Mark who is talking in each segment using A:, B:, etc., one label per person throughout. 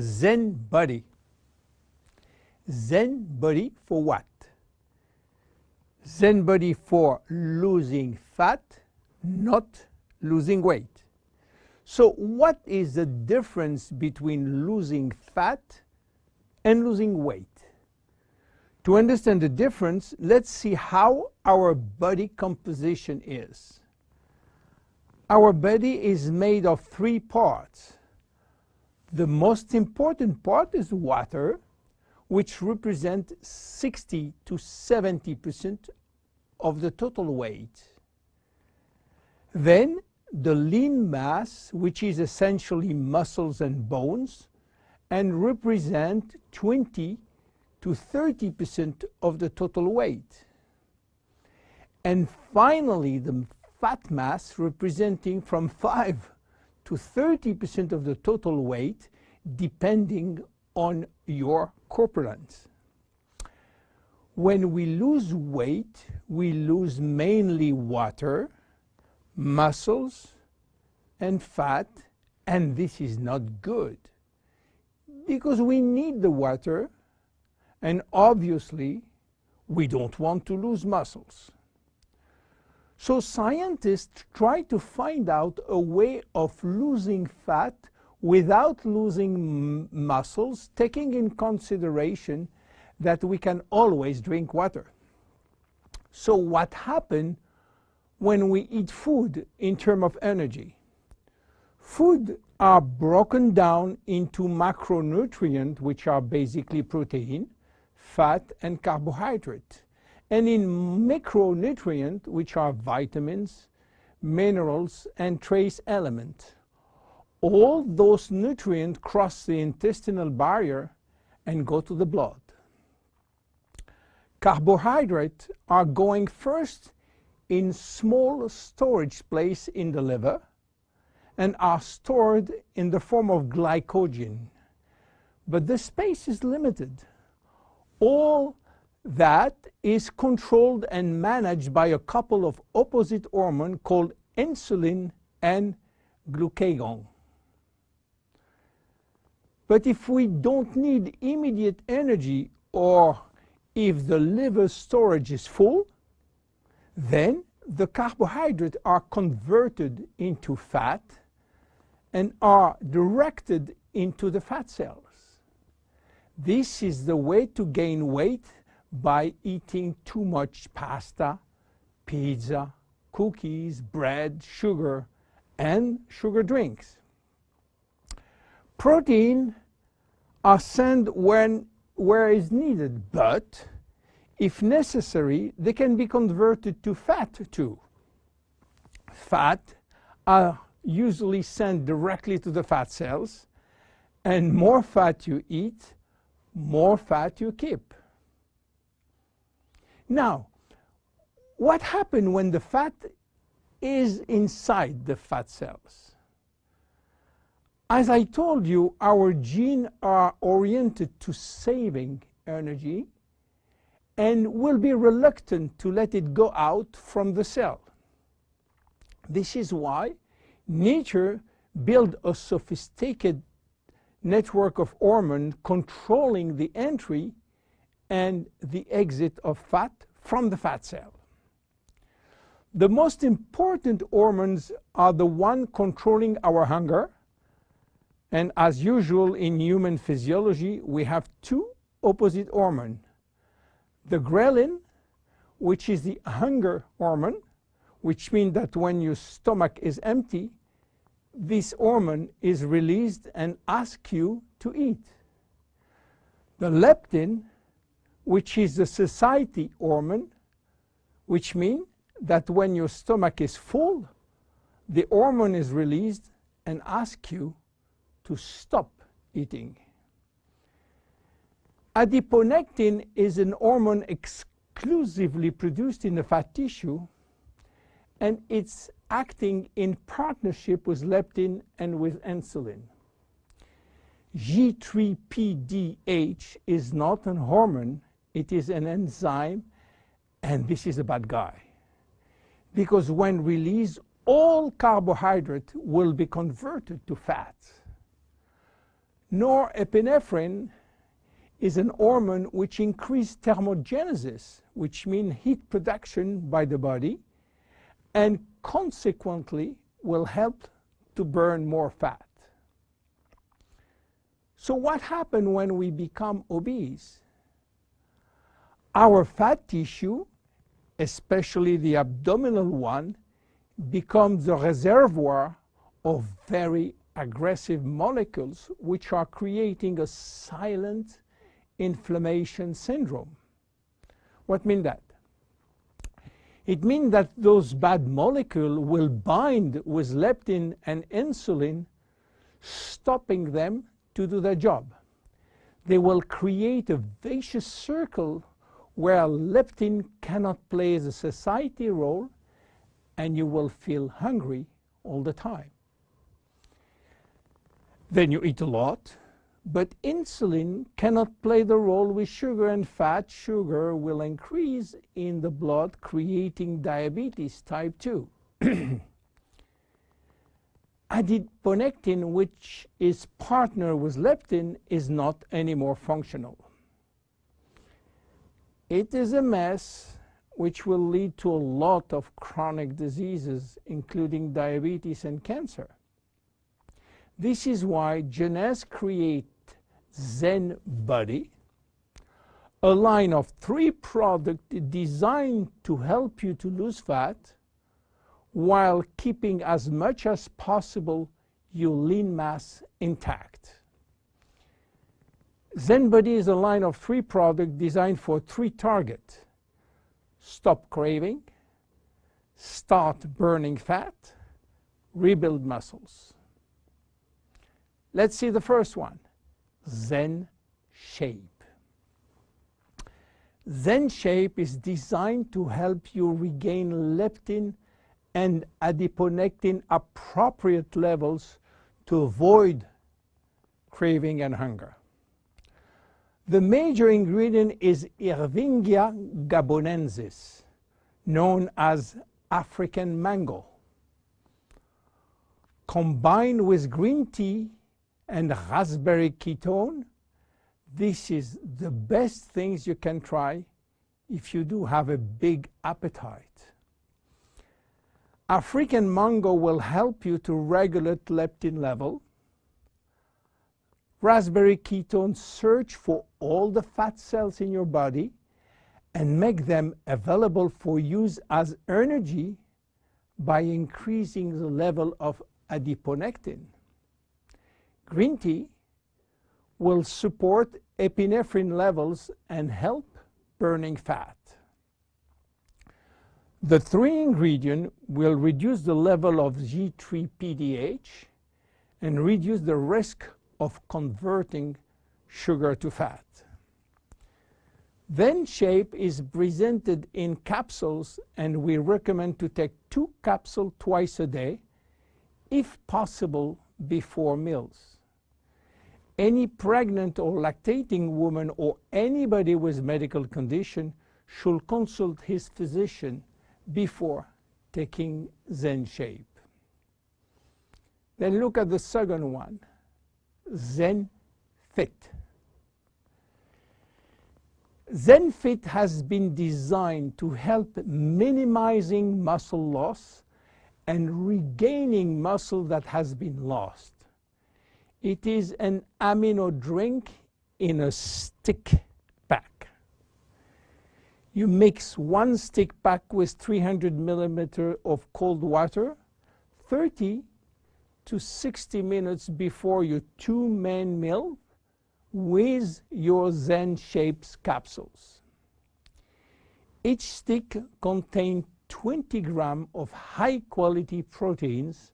A: Zen body. Zen body for what? Zen body for losing fat, not losing weight. So what is the difference between losing fat and losing weight? To understand the difference, let's see how our body composition is. Our body is made of 3 parts. The most important part is water, which represents 60 to 70% of the total weight. Then the lean mass, which is essentially muscles and bones, and represent 20 to 30% of the total weight. And finally, the fat mass, representing from 5 to 30% of the total weight, depending on your corpulence. When we lose weight, we lose mainly water, muscles, and fat, and this is not good because we need the water, and obviously we don't want to lose muscles. So scientists try to find out a way of losing fat without losing muscles, taking in consideration that we can always drink water. So what happens when we eat food in terms of energy? Food are broken down into macronutrients, which are basically protein, fat, and carbohydrate, and in micronutrients, which are vitamins, minerals, and trace elements. All those nutrients cross the intestinal barrier and go to the blood. Carbohydrates are going first in small storage place in the liver and are stored in the form of glycogen. But the space is limited. All that is controlled and managed by a couple of opposite hormones called insulin and glucagon. But if we don't need immediate energy, or if the liver storage is full, then the carbohydrates are converted into fat and are directed into the fat cells. This is the way to gain weight by eating too much pasta, pizza, cookies, bread, sugar, and sugar drinks. Protein are sent where is needed, but if necessary, they can be converted to fat too. Fat are usually sent directly to the fat cells, and more fat you eat, more fat you keep. Now, what happens when the fat is inside the fat cells? As I told you, our genes are oriented to saving energy and will be reluctant to let it go out from the cell. This is why nature built a sophisticated network of hormones controlling the entry and the exit of fat from the fat cell. The most important hormones are the one controlling our hunger, and as usual in human physiology, we have 2 opposite hormones. The ghrelin, which is the hunger hormone, which means that when your stomach is empty, this hormone is released and asks you to eat. The leptin, which is the satiety hormone, which means that when your stomach is full, the hormone is released and asks you to stop eating. Adiponectin is an hormone exclusively produced in the fat tissue, and it's acting in partnership with leptin and with insulin. G3PDH is not a hormone, it is an enzyme, and this is a bad guy. Because when released, all carbohydrate will be converted to fat. Norepinephrine is an hormone which increases thermogenesis, which means heat production by the body, and consequently will help to burn more fat. So what happens when we become obese? Our fat tissue, especially the abdominal one, becomes the reservoir of very aggressive molecules which are creating a silent inflammation syndrome. What means that? It means that those bad molecules will bind with leptin and insulin, stopping them to do their job. They will create a vicious circle where leptin cannot play the satiety role, and you will feel hungry all the time. Then you eat a lot, but insulin cannot play the role with sugar and fat. Sugar will increase in the blood, creating diabetes type 2. Adiponectin, which is partner with leptin, is not anymore functional. It is a mess which will lead to a lot of chronic diseases, including diabetes and cancer. This is why Jeunesse created Zen Body, a line of 3 products designed to help you to lose fat while keeping as much as possible your lean mass intact. Zen Body is a line of 3 products designed for 3 targets: stop craving, start burning fat, rebuild muscles. Let's see the first one, Zen Shape. Zen Shape is designed to help you regain leptin and adiponectin appropriate levels to avoid craving and hunger. The major ingredient is Ervingia gabonensis, known as African mango. Combined with green tea and raspberry ketone, this is the best things you can try if you do have a big appetite. African mango will help you to regulate leptin level. Raspberry ketone search for all the fat cells in your body and make them available for use as energy by increasing the level of adiponectin. Green tea will support epinephrine levels and help burning fat. The 3 ingredients will reduce the level of G3-PDH and reduce the risk of converting sugar to fat. Zen Shape is presented in capsules, and we recommend to take 2 capsules twice a day, if possible before meals. Any pregnant or lactating woman or anybody with medical condition should consult his physician before taking Zen Shape. Then look at the second one, Zen Fit. Zen Fit has been designed to help minimizing muscle loss and regaining muscle that has been lost. It is an amino drink in a stick pack. You mix 1 stick pack with 300 milliliters of cold water 30 to 60 minutes before your 2 main meal with your Zen Shapes capsules. Each stick contains 20 grams of high-quality proteins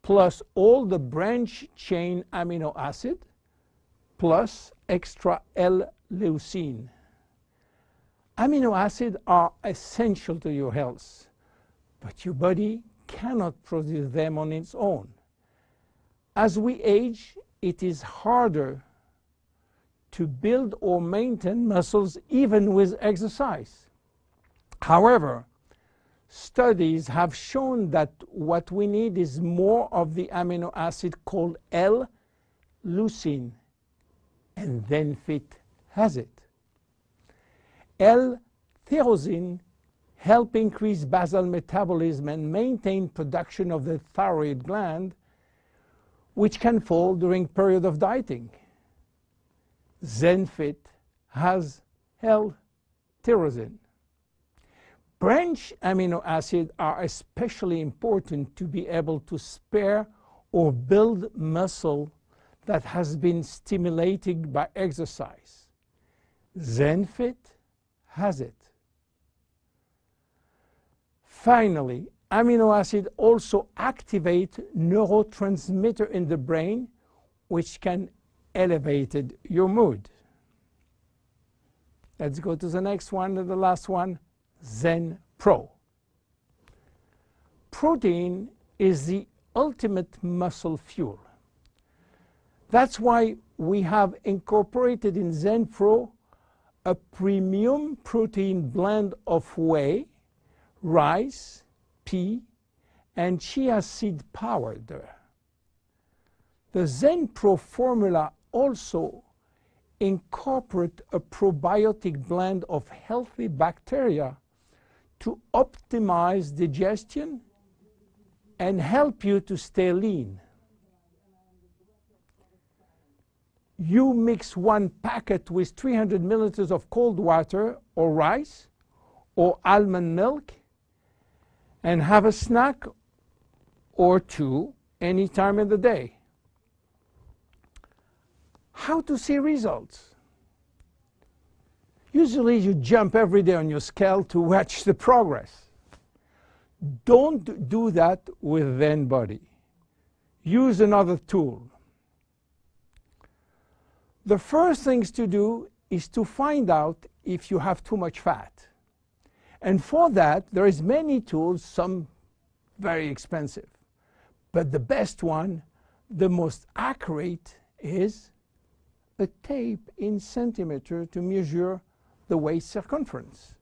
A: plus all the branch-chain amino acid plus extra L-leucine. Amino acids are essential to your health, but your body cannot produce them on its own. As we age, it is harder to build or maintain muscles even with exercise. However, studies have shown that what we need is more of the amino acid called L-leucine, and ZenFit has it. L-tyrosine help increase basal metabolism and maintain production of the thyroid gland, which can fall during period of dieting. ZenFit has L-tyrosine. Branch amino acids are especially important to be able to spare or build muscle that has been stimulated by exercise. ZenFit has it. Finally, amino acids also activate neurotransmitter in the brain, which can elevate your mood. Let's go to the next one, the last one, ZenPro. Protein is the ultimate muscle fuel. That's why we have incorporated in ZenPro a premium protein blend of whey, rice, pea, and chia seed powder. The ZenPro formula also incorporates a probiotic blend of healthy bacteria to optimize digestion and help you to stay lean. You mix one packet with 300 milliliters of cold water or rice or almond milk and have a snack or two any time in the day. How to see results? Usually you jump every day on your scale to watch the progress. Don't do that with ZenBody. Use another tool. The first things to do is to find out if you have too much fat. And for that, there is many tools, some very expensive. But the best one, the most accurate, is a tape in centimeter to measure the waist circumference.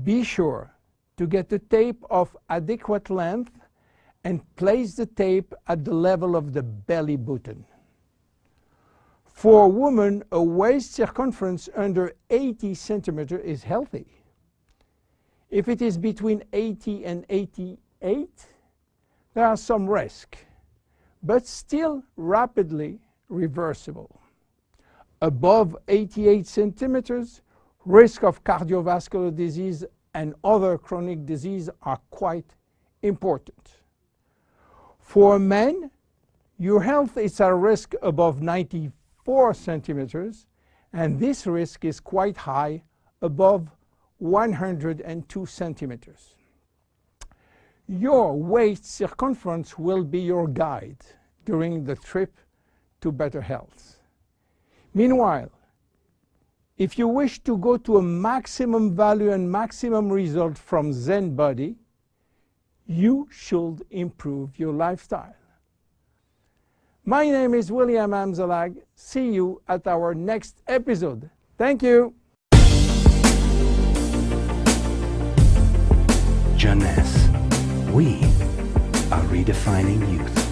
A: Be sure to get a tape of adequate length and place the tape at the level of the belly button. For a woman, a waist circumference under 80 centimeters is healthy. If it is between 80 and 88, there are some risk, but still rapidly reversible. Above 88 centimeters, risk of cardiovascular disease and other chronic disease are quite important. For men, your health is at risk above 94 centimeters, and this risk is quite high, above 102 centimeters. Your waist circumference will be your guide during the trip to better health. Meanwhile, if you wish to go to a maximum value and maximum result from ZenBody, you should improve your lifestyle. My name is William Amzalag. See you at our next episode. Thank you.
B: Jeunesse. We are redefining youth.